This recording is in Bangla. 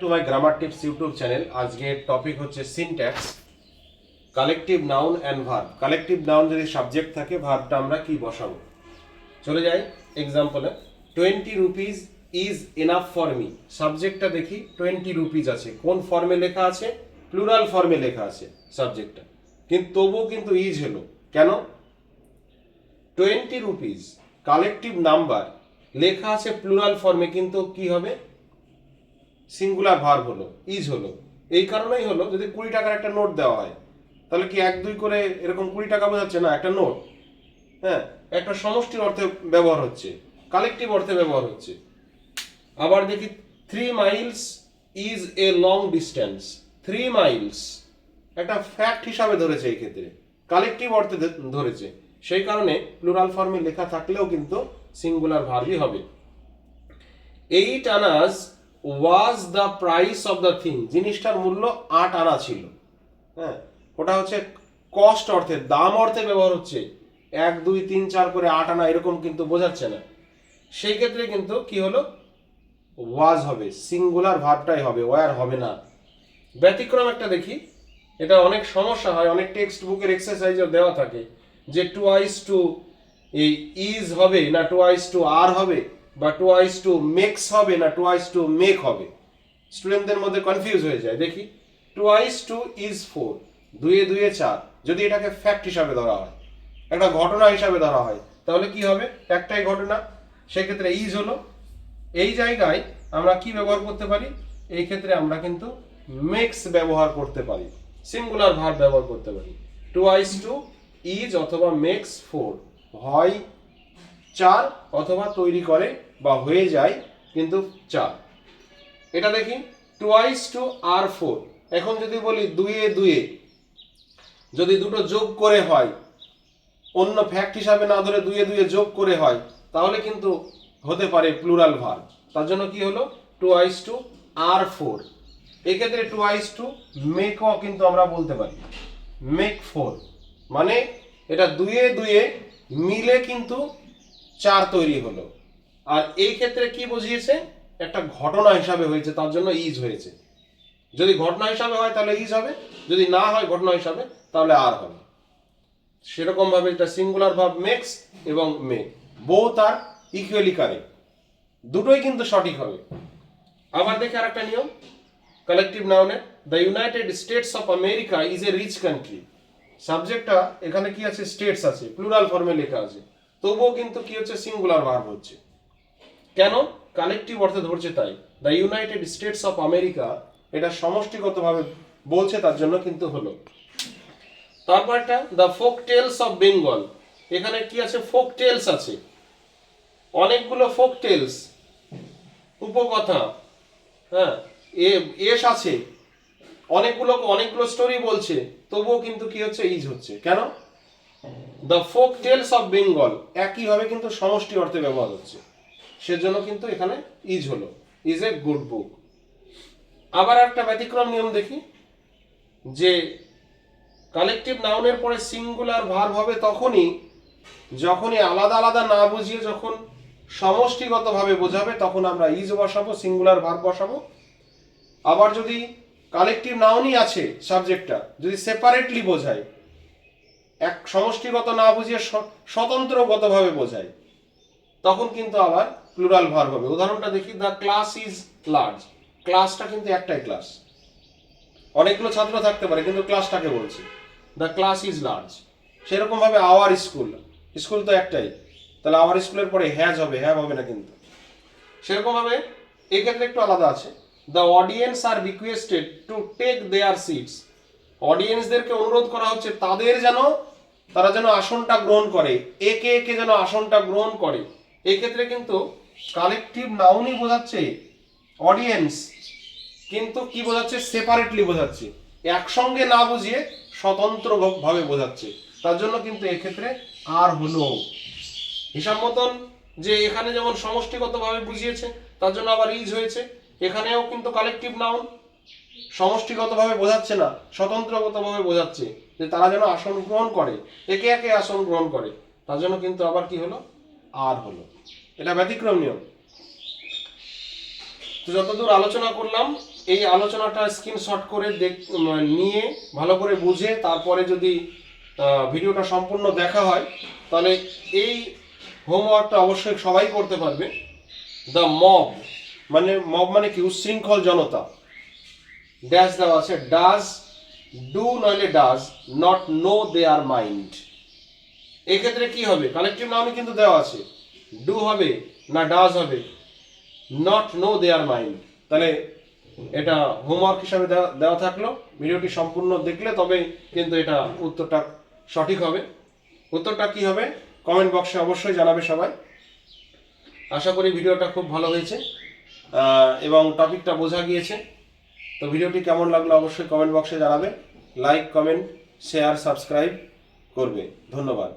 To my grammar tips YouTube channel. আজকের টপিক হচ্ছে syntax, collective noun and verb. Collective noun যদি সাবজেক্ট থাকে, ভার্বটা আমরা কি বসাবো। চলে যাই এক্সাম্পলে। 20 rupees is enough for me. সাবজেক্টটা দেখি 20 রুপিজ আছে, কোন ফর্মে লেখা আছে? প্লুরাল ফর্মে লেখা আছে সাবজেক্টটা, কিন্তু তবুও কিন্তু ইজ হলো কেন? 20 রুপিজ কালেকটিভ নাম্বার, লেখা আছে প্লুরাল ফর্মে, কিন্তু কি হবে? সিঙ্গুলার ভার্ব হলো, ইজ হলো। এই কারণেই হলো, যদি 20 টাকার একটা নোট দেওয়া হয়, তাহলে কি 1-2 করে এরকম 20 টাকা বোঝাচ্ছে না? একটা নোট, হ্যাঁ, একটা সমষ্টির অর্থে ব্যবহার হচ্ছে, কালেকটিভ অর্থে ব্যবহার হচ্ছে। আবার দেখি 3 Miles is a long distance. 3 Miles একটা ফ্যাক্ট হিসাবে ধরেছে, এই ক্ষেত্রে কালেকটিভ অর্থে ধরেছে, সেই কারণে প্লুরাল ফর্মে লেখা থাকলেও কিন্তু সিঙ্গুলার ভার্বই হবে। 8 Anas was the price of the thing. জিনিসটার মূল্য 8 আনা ছিল। হ্যাঁ, ওটা হচ্ছে কস্ট অর্থে, দাম অর্থে ব্যবহার হচ্ছে। 1 2 3 4 করে 8 আনা এরকম কিন্তু বোঝাচ্ছে না। সেই ক্ষেত্রে কিন্তু কি হলো? ওয়াজ হবে, সিঙ্গুলার ভার্বটাই হবে, ওয়ার হবে না। ব্যতিক্রম একটা দেখি, এটা অনেক সমস্যা হয়, অনেক টেক্সট বুকের এক্সারসাইজও দেওয়া থাকে যে টুয়াইস টু এই ইজ হবে না টুয়াইস টু আর হবে, বা টুয়াইস টু মেক্স হবে না টুয়াইস টু মেক হবে। স্টুডেন্টদের মধ্যে কনফিউজ হয়ে যায়। দেখি, টুয়াইস টু ইজ 4, 2 এ 2 এ 4, যদি এটাকে ফ্যাক্ট হিসাবে ধরা হয়, একটা ঘটনা হিসাবে ধরা হয়, তাহলে কি হবে? একটাই ঘটনা, সেক্ষেত্রে ইজ হলো। এই জায়গায় আমরা কি ব্যবহার করতে পারি? এই ক্ষেত্রে আমরা কিন্তু মেক্স ব্যবহার করতে পারি, সিঙ্গুলার ভার্ব ব্যবহার করতে পারি। টুয়াইস টু ইজ অথবা মেক্স 4, হয় 4 অথবা তৈরি করে বা হয়ে যায় কিন্তু 4। এটা দেখি, টুয়াইস টু আর 4। এখন যদি বলি 2 এ 2 এ, যদি দুটো যোগ করে হয়, অন্য ফ্যাক্ট হিসাবে না ধরে 2 এ 2 এ যোগ করে হয়, তাহলে কিন্তু হতে পারে প্লুরাল ভার্ব। তার জন্য কি হলো? টুয়াইস টু আর 4। এক্ষেত্রে টুয়াইস টু মেকও কিন্তু আমরা বলতে পারি, মেক 4, মানে এটা 2 এ 2 এ মিলে কিন্তু 4 তৈরি হলো। আর এই ক্ষেত্রে কি বুঝিয়েছে? একটা ঘটনা হিসাবে হয়েছে, তার জন্য ইজ হয়েছে। যদি ঘটনা হিসাবে হয় তাহলে ইজ হবে, যদি না হয় ঘটনা হিসাবে তাহলে আর হবে। সেরকম ভাবে এটা সিঙ্গুলার ভার্ব মেক্স এবং make, both are equally correct, দুটোই কিন্তু সঠিক হবে। আবার দেখি আরেকটা নিয়ম কালেকটিভ নাউনের। The United States of America is a rich country. সাবজেক্টটা এখানে কি আছে? স্টেটস আছে, প্লুরাল ফর্মে লেখা আছে, তবুও কিন্তু কি হচ্ছে? সিঙ্গুলার ভার্ব হচ্ছে। কেন? কালেকটিভ অর্থে ধরছে তাই। The United States of America, এটা সমষ্টিগতভাবে বলছে, তার জন্য কিন্তু হলো। তারপরটা the folk tales of Bengal. এখানে কি আছে? ফোক টেলস আছে, অনেকগুলো ফোক টেলস, উপকথা, হ্যাঁ, এস আছে, অনেকগুলো স্টোরি বলছে, তবুও কিন্তু কি হচ্ছে? ইজ হচ্ছে। কেন? The folk tales of Bengal একইভাবে কিন্তু সমষ্টি অর্থে ব্যবহার হচ্ছে, সেজন্য কিন্তু এখানে ইজ হলো, ইজ এ গুড বুক। আবার একটা ব্যতিক্রম নিয়ম দেখি, যে কালেকটিভ নাউনের পরে সিঙ্গুলার ভার্ব হবে যখনই আলাদা আলাদা না বুঝিয়ে, যখন সমষ্টিগতভাবে বোঝাবে, তখন আমরা ইজ বসাবো, সিঙ্গুলার ভার্ব বসাবো। আবার যদি কালেকটিভ নাউনই আছে সাবজেক্টটা, যদি সেপারেটলি বোঝায়, এক সমষ্টিগত না বুঝিয়ে স্বতন্ত্রগতভাবে বোঝায়, তখন কিন্তু আবার প্লুরাল ভার্ব হবে। উদাহরণটা দেখি, দ্য ক্লাস ইজ লার্জ। ক্লাসটা কিন্তু একটাই ক্লাস, অনেকগুলো ছাত্র থাকতে পারে, কিন্তু ক্লাসটাকে বলছে। The class is large. সেরকম ভাবে আওয়ার স্কুল, স্কুল তো একটাই, তাহলে আওয়ার স্কুলের পরে হ্যাজ হবে, হ্যাভ হবে না কিন্তু। সেরকম ভাবে এক্ষেত্রে একটু আলাদা আছে। The audience are requested to take their seats. অডিয়েন্সদেরকে অনুরোধ করা হচ্ছে তারা যেন আসনটা গ্রহণ করে, একে একে যেন আসনটা গ্রহণ করে। এই ক্ষেত্রে কিন্তু কালেকটিভ নাউনই বোঝাচ্ছে অডিয়েন্স, কিন্তু কি বোঝাচ্ছে? সেপারেটলি বোঝাচ্ছে, একসঙ্গে না বুঝিয়ে স্বতন্ত্র ভাবে বোঝাচ্ছে। তার জন্য কিন্তু এক্ষেত্রে আর হলো হিসাব মতন, যে এখানে যেমন সমষ্টিগতভাবে বুঝিয়েছে, তার জন্য আবার ইজ হয়েছে। এখানেও কিন্তু কালেকটিভ নাউন সমষ্টিগতভাবে বোঝাচ্ছে না, স্বতন্ত্রগতভাবে বোঝাচ্ছে, যে তারা যেন আসন গ্রহণ করে, একে একে আসন গ্রহণ করে, তার জন্য কিন্তু আবার কি হলো? আর হলো। এটা ব্যতিক্রম নিয়ম। তো যতদূর আলোচনা করলাম, এই আলোচনাটা স্ক্রিনশট করে নিয়ে ভালো করে বুঝে তারপরে যদি ভিডিওটা সম্পূর্ণ দেখা হয় তাহলে এই হোমওয়ার্কটা অবশ্যই সবাই করতে পারবে। দ্য মব মানে কি উচ্ছৃঙ্খল জনতা, ড্যাশ দেওয়া আছে, ডাজ ডু নইলে does not know there mind. এক্ষেত্রে কি হবে, কালেকটিভ নাউনে কিন্তু দেওয়া আছে, ডু হবে না ডাজ হবে, নট নো দেয়ার মাইন্ড। তাহলে এটা হোমওয়ার্ক হিসাবে দেওয়া থাকলো, ভিডিওটি সম্পূর্ণ দেখলে তবে কিন্তু এটা উত্তরটা সঠিক হবে। উত্তরটা কি হবে কমেন্ট বক্সে অবশ্যই জানাবে সবাই। আশা করি ভিডিওটা খুব ভালো হয়েছে এবং টপিকটা বোঝা গিয়েছে। তো ভিডিওটি কেমন লাগলো অবশ্যই কমেন্ট বক্সে জানাবে। লাইক, কমেন্ট, শেয়ার, সাবস্ক্রাইব করবে। ধন্যবাদ।